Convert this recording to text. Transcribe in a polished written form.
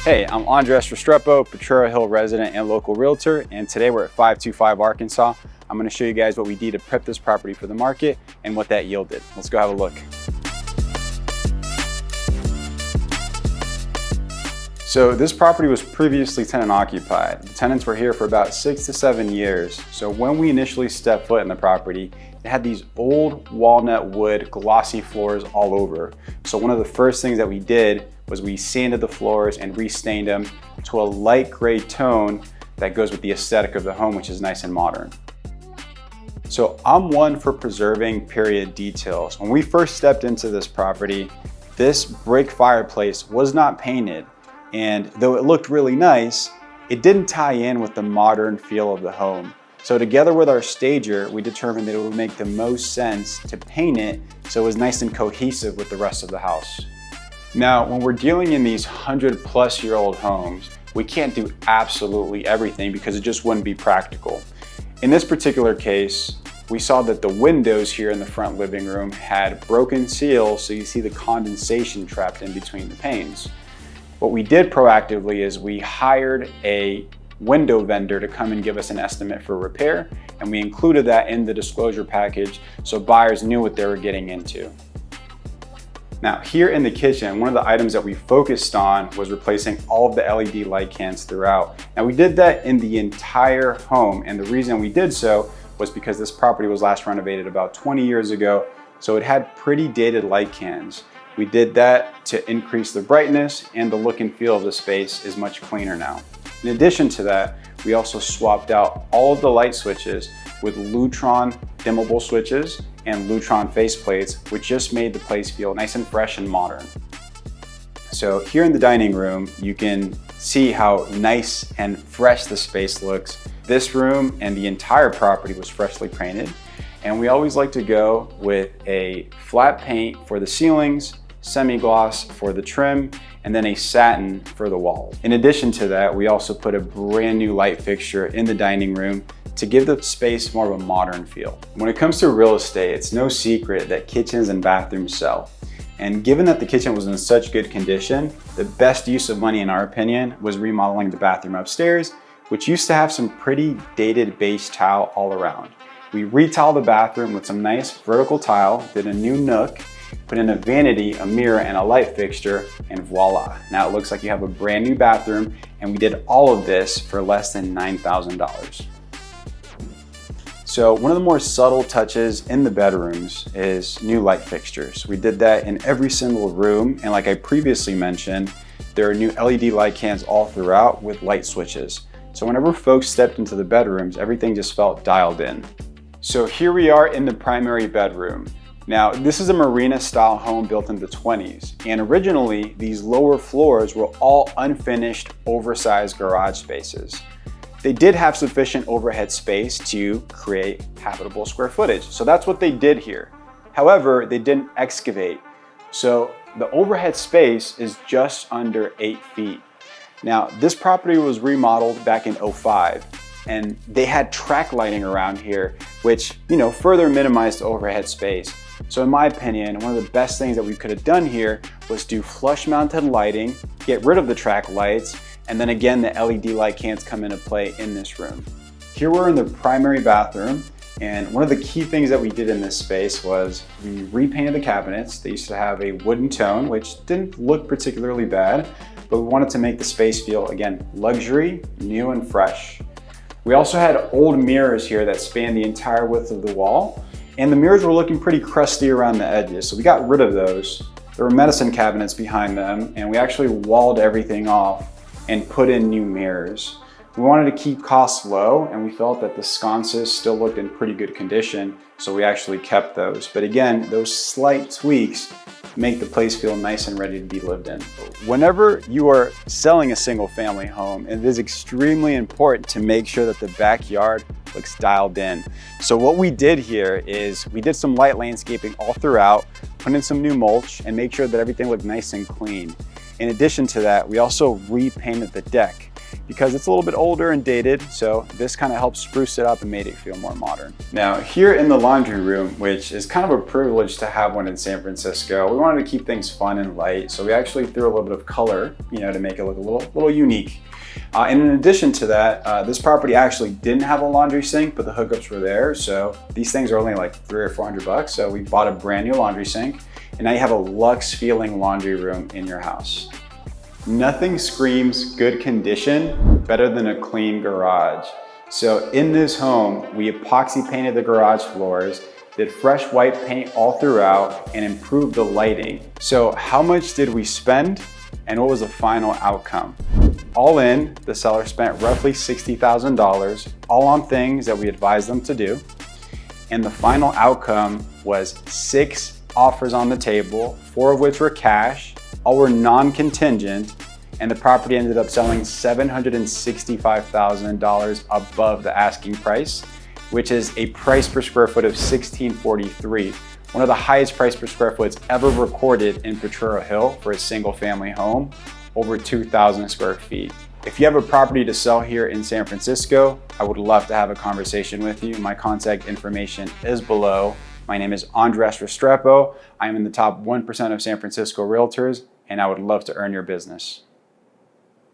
Hey, I'm Andres Restrepo, Potrero Hill resident and local realtor, and today we're at 525 Arkansas. I'm going to show you guys what we did to prep this property for the market and what that yielded. Let's go have a look. So this property was previously tenant occupied. The tenants were here for about 6 to 7 years. So when we initially stepped foot in the property, it had these old walnut wood glossy floors all over. So one of the first things that we did was we sanded the floors and restained them to a light gray tone that goes with the aesthetic of the home, which is nice and modern. So I'm one for preserving period details. When we first stepped into this property, this brick fireplace was not painted. And though it looked really nice, it didn't tie in with the modern feel of the home. So together with our stager, we determined that it would make the most sense to paint it so it was nice and cohesive with the rest of the house. Now, when we're dealing in these 100-plus-year-old homes, we can't do absolutely everything because it just wouldn't be practical. In this particular case, we saw that the windows here in the front living room had broken seals, so you see the condensation trapped in between the panes. What we did proactively is we hired a window vendor to come and give us an estimate for repair, and we included that in the disclosure package so buyers knew what they were getting into. Now, here in the kitchen, one of the items that we focused on was replacing all of the LED light cans throughout. Now, we did that in the entire home, and the reason we did so was because this property was last renovated about 20 years ago, so it had pretty dated light cans. We did that to increase the brightness, and the look and feel of the space is much cleaner now. In addition to that, we also swapped out all of the light switches with Lutron dimmable switches and Lutron faceplates, which just made the place feel nice and fresh and modern. So here in the dining room, you can see how nice and fresh the space looks. This room and the entire property was freshly painted, and we always like to go with a flat paint for the ceilings, semi-gloss for the trim, and then a satin for the walls. In addition to that, we also put a brand new light fixture in the dining room to give the space more of a modern feel. When it comes to real estate, it's no secret that kitchens and bathrooms sell. And given that the kitchen was in such good condition, the best use of money, in our opinion, was remodeling the bathroom upstairs, which used to have some pretty dated beige tile all around. We retiled the bathroom with some nice vertical tile, did a new nook, put in a vanity, a mirror, and a light fixture, and voila. Now it looks like you have a brand new bathroom, and we did all of this for less than $9,000. So one of the more subtle touches in the bedrooms is new light fixtures. We did that in every single room, and like I previously mentioned, there are new LED light cans all throughout with light switches. So whenever folks stepped into the bedrooms, everything just felt dialed in. So here we are in the primary bedroom. Now, this is a marina style home built in the 20s, and originally these lower floors were all unfinished, oversized garage spaces. They did have sufficient overhead space to create habitable square footage, so that's what they did here. However, they didn't excavate, so the overhead space is just under 8 feet. Now, this property was remodeled back in '05. And they had track lighting around here, which, further minimized the overhead space. So in my opinion, one of the best things that we could have done here was do flush mounted lighting, get rid of the track lights, and then again, the LED light cans come into play in this room. Here we're in the primary bathroom, and one of the key things that we did in this space was we repainted the cabinets. They used to have a wooden tone, which didn't look particularly bad, but we wanted to make the space feel, again, luxury, new and fresh. We also had old mirrors here that spanned the entire width of the wall, and the mirrors were looking pretty crusty around the edges, so we got rid of those. There were medicine cabinets behind them, and we actually walled everything off and put in new mirrors. We wanted to keep costs low, and we felt that the sconces still looked in pretty good condition, so we actually kept those. But again, those slight tweaks make the place feel nice and ready to be lived in. Whenever you are selling a single family home, it is extremely important to make sure that the backyard looks dialed in. So what we did here is we did some light landscaping all throughout, put in some new mulch, and make sure that everything looked nice and clean. In addition to that, we also repainted the deck. because it's a little bit older and dated, so this kind of helped spruce it up and made it feel more modern. Now, here in the laundry room, which is kind of a privilege to have one in San Francisco, we wanted to keep things fun and light, so we actually threw a little bit of color, to make it look a little unique. And in addition to that, this property actually didn't have a laundry sink, but the hookups were there. So these things are only like $300 or $400. So we bought a brand new laundry sink, and now you have a luxe feeling laundry room in your house. Nothing screams good condition better than a clean garage. So in this home, we epoxy painted the garage floors, did fresh white paint all throughout, and improved the lighting. So how much did we spend, and what was the final outcome? All in, the seller spent roughly $60,000, all on things that we advised them to do. And the final outcome was 6 offers on the table, 4 of which were cash, all were non-contingent, and the property ended up selling $765,000 above the asking price, which is a price per square foot of $1,643, one of the highest price per square foot ever recorded in Potrero Hill for a single family home, over 2,000 square feet. If you have a property to sell here in San Francisco, I would love to have a conversation with you. My contact information is below. My name is Andres Restrepo. I am in the top 1% of San Francisco realtors, and I would love to earn your business.